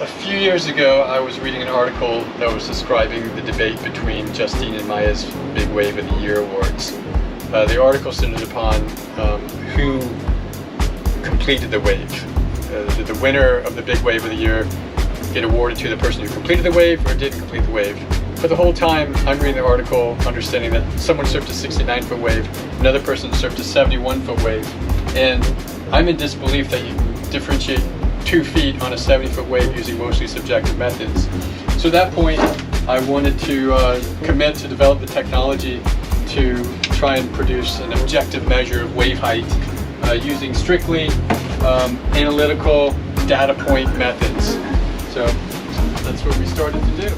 A few years ago, I was reading an article that was describing the debate between Justine and Maya's Big Wave of the Year awards. The article centered upon who completed the wave. Did the winner of the Big Wave of the Year get awarded to the person who completed the wave or didn't complete the wave? But the whole time I'm reading the article, understanding that someone surfed a 69-foot wave, another person surfed a 71-foot wave, and I'm in disbelief that you can differentiate 2 feet on a 70-foot wave using mostly subjective methods. So at that point, I wanted to commit to develop the technology to try and produce an objective measure of wave height using strictly analytical data point methods. So that's what we started to do.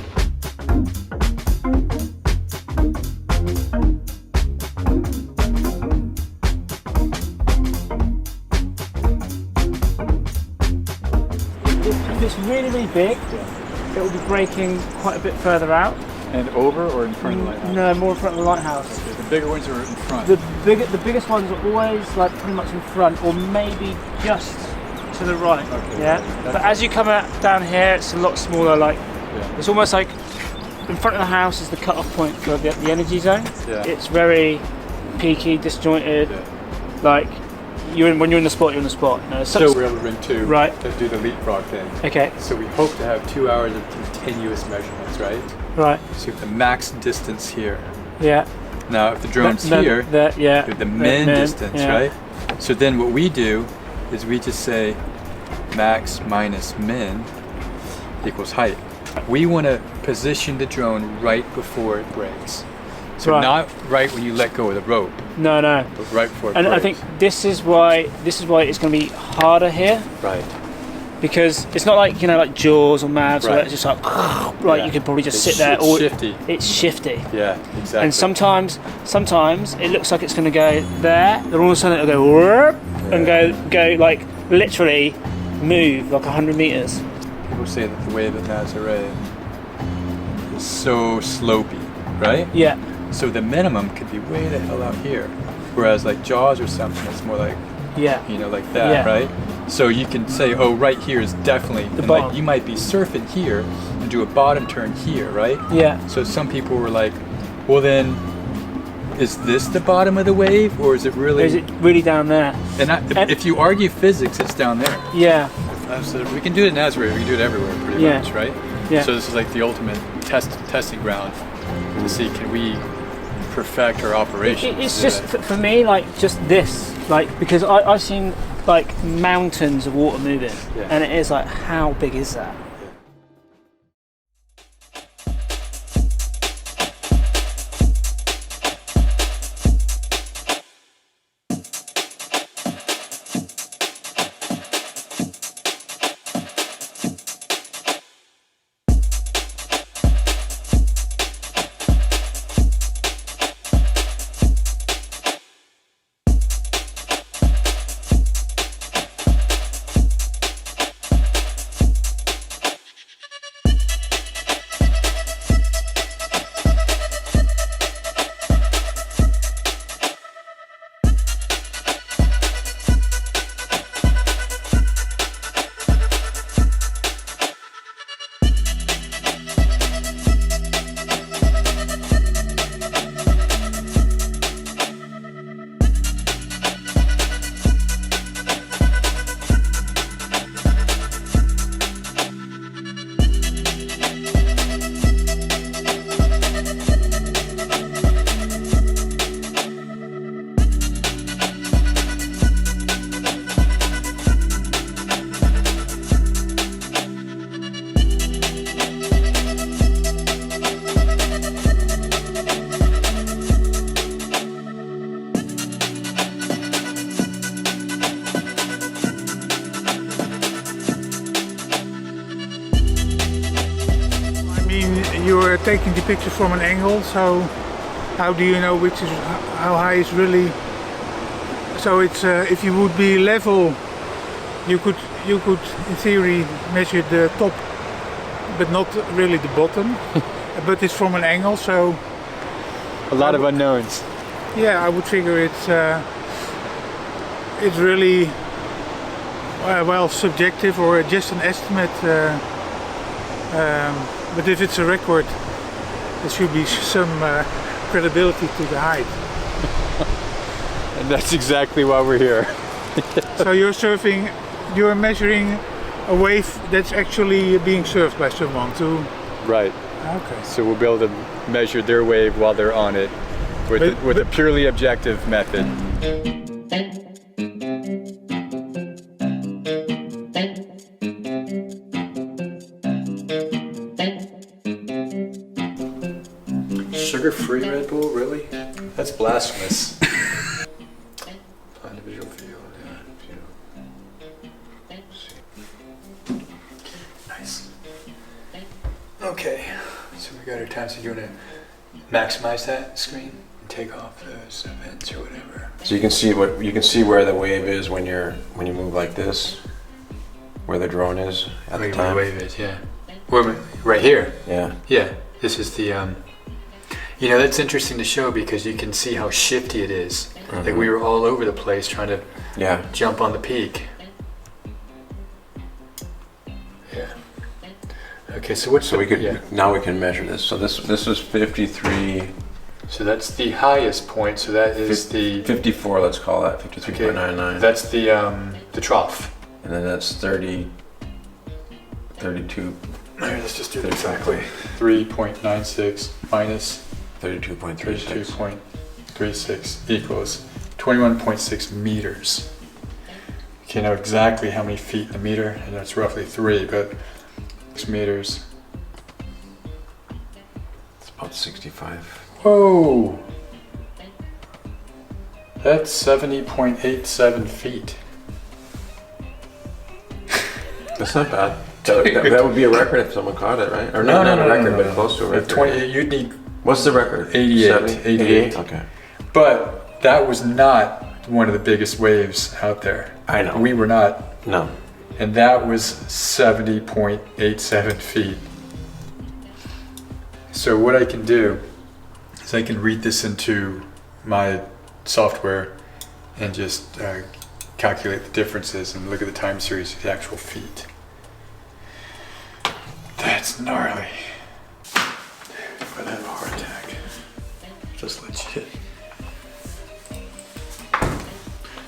If it's really, really big, it will be breaking quite a bit further out. And over or in front of the lighthouse? No, more in front of the lighthouse. Okay, the bigger ones are in front. The biggest ones are always like pretty much in front, or maybe just to the right. Okay, yeah. But as you come out down here, it's a lot smaller. Like it's almost like in front of the house is the cut-off point for the energy zone. Yeah. It's very peaky, disjointed. Yeah. Like when you're in the spot, you're in the spot. You know, So we're able to bring 2 right. to do the leapfrog thing. Okay. So we hope to have 2 hours of continuous measurements, right? Right. So you have the max distance here. Yeah. Now if the drone's here, yeah. you have the min distance, yeah. right? So then what we do is we just say max minus min equals height. We want to position the drone right before it breaks. So not right when you let go of the rope. No. But right before it and breaks. I think this is why it's going to be harder here. Right. Because it's not like, you know, like Jaws or Mavs, where Right. it's just like you could probably just sit there. It's shifty. It's shifty. Yeah, exactly. And sometimes it looks like it's going to go there, then all of a sudden it'll go whoop, and go like literally move like 100 meters. People say that the wave at Nazare is so slopey, right? Yeah. So the minimum could be way the hell out here. Whereas like Jaws or something, it's more like, you know, like that, right? So you can say, oh, right here is definitely, and bottom. like you might be surfing here and do a bottom turn here, right? Yeah. So some people were like, well then, is this the bottom of the wave or is it really? Or is it really down there? And if you argue physics, it's down there. Yeah. So we can do it in Nazare, we can do it everywhere pretty much, right? Yeah. So this is like the ultimate testing ground to see can we perfect our operations. It's just, for me, like just this, like, because I've seen like mountains of water moving, and it is like, how big is that? You're taking the picture from an angle, so how do you know which is how high is really? So it's if you would be level, you could in theory measure the top, but not really the bottom. But it's from an angle, so a lot of unknowns. Yeah, I would figure it's really well subjective or just an estimate. But if it's a record, there should be some credibility to the height. And that's exactly why we're here. So you're measuring a wave that's actually being surfed by someone too. Right. Okay. So we'll be able to measure their wave while they're on it with a purely objective method. Sugar-free Red Bull, really? That's blasphemous. Individual field, yeah. Nice. Okay, so we got our time. So you want to maximize that screen and take off those events or whatever. So you can see where the wave is when you move like this, where the drone is at the time. Where the wave is, yeah. Right here. Yeah. Yeah. This is the. You know, that's interesting to show because you can see how shifty it is. Like we were all over the place trying to jump on the peak. Yeah. Okay, so what's now we can measure this. So this is 53. So that's the highest point. So that is 54. Let's call that 53.99. Okay, that's the trough. And then that's 32. Let's just do it exactly. 3.96 minus 32.36. 32.36 equals 21.6 meters. You can't know exactly how many feet in a meter, and that's roughly 3, but 6 meters. It's about 65. Whoa! That's 70.87 feet. That's not bad. That would be a record if someone caught it, right? Or not a record, but close to a record. You'd need. What's the record? 88. 88. Okay. But that was not one of the biggest waves out there. I know. We were not. No. And that was 70.87 feet. So what I can do is I can read this into my software and just calculate the differences and look at the time series of the actual feet. That's gnarly. I'm gonna have a heart attack. Just legit.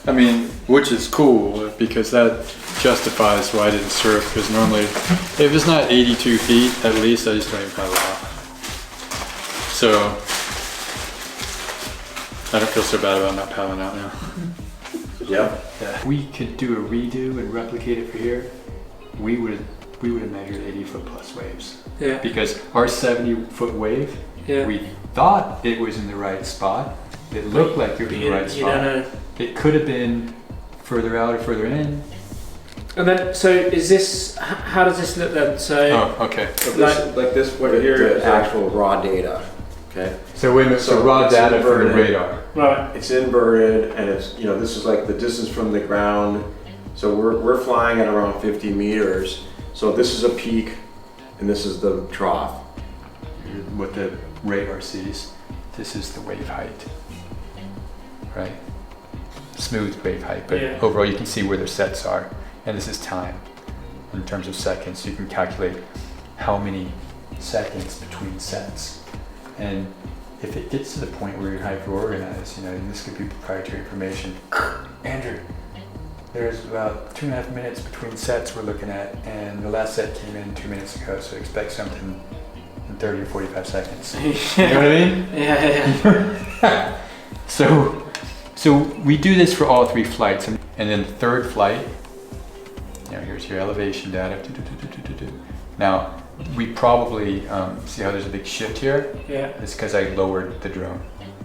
I mean, which is cool because that justifies why I didn't surf, because normally, if it's not 82 feet, at least I just don't even paddle out. So, I don't feel so bad about not paddling out now. Yeah. We could do a redo and replicate it for here. We would have measured 80-foot plus waves. Yeah. Because our 70-foot wave, we thought it was in the right spot. It looked like it was in the right spot. You don't know. It could have been further out or further in. And then, so is this? How does this look then? So. Oh, okay. Like this, what here is actual raw data. Okay. So wait a minute. So raw data for the radar. Right. It's inverted, and it's this is like the distance from the ground. So we're flying at around 50 meters. So this is a peak, and this is the trough. What the radar sees. This is the wave height. Right. Smooth wave height, but overall you can see where their sets are, and this is time in terms of seconds. You can calculate how many seconds between sets, and if it gets to the point where you're hyper-organized, and this could be proprietary information. Andrew, there's about 2.5 minutes between sets we're looking at, and the last set came in 2 minutes ago, so expect something in 30 or 45 seconds. You know what I mean? Yeah. So we do this for all 3 flights, and then the third flight, here's your elevation data. Now, we probably, see how there's a big shift here? Yeah. It's because I lowered the drone.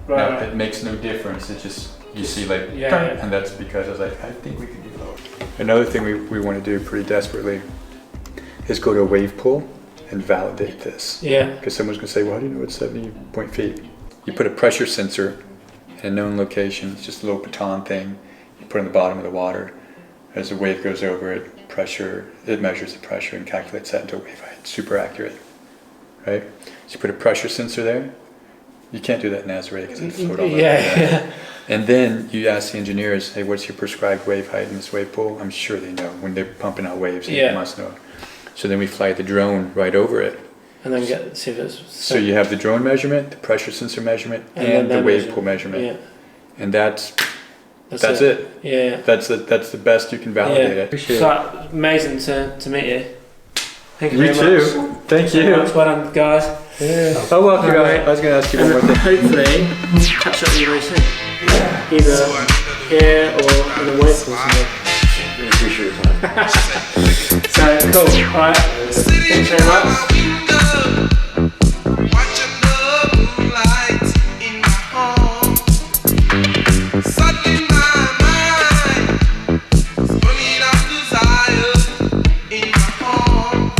Right. Now, it makes no difference, it just, you see like, and that's because I was like, I think we can do lower. Another thing we want to do pretty desperately is go to a wave pool and validate this. Yeah. Because someone's going to say, well, how do you know it's 70 point feet? You put a pressure sensor in a known location. It's just a little baton thing you put on the bottom of the water. As the wave goes over it, it measures the pressure and calculates that into wave height. Super accurate, right? So you put a pressure sensor there. You can't do that in Nazare because it float all over. Yeah. And then you ask the engineers, hey, what's your prescribed wave height in this wave pool? I'm sure they know when they're pumping out waves. They must know. So then we fly the drone right over it. And then see if it's... So you have the drone measurement, the pressure sensor measurement, and the wave pool measurement. Yeah. And that's it. Yeah. That's the best you can validate it. So amazing to meet you. Thank you very too. much. Thank you. Well done, guys. Yeah. Oh, well, I was going to ask you one more thing. Hopefully, catch up with you very soon. Either here or in a wave pool somewhere. Really appreciate your time. So, cool. Alright. Thanks very much. Suddenly my mind, burning out desire in my heart.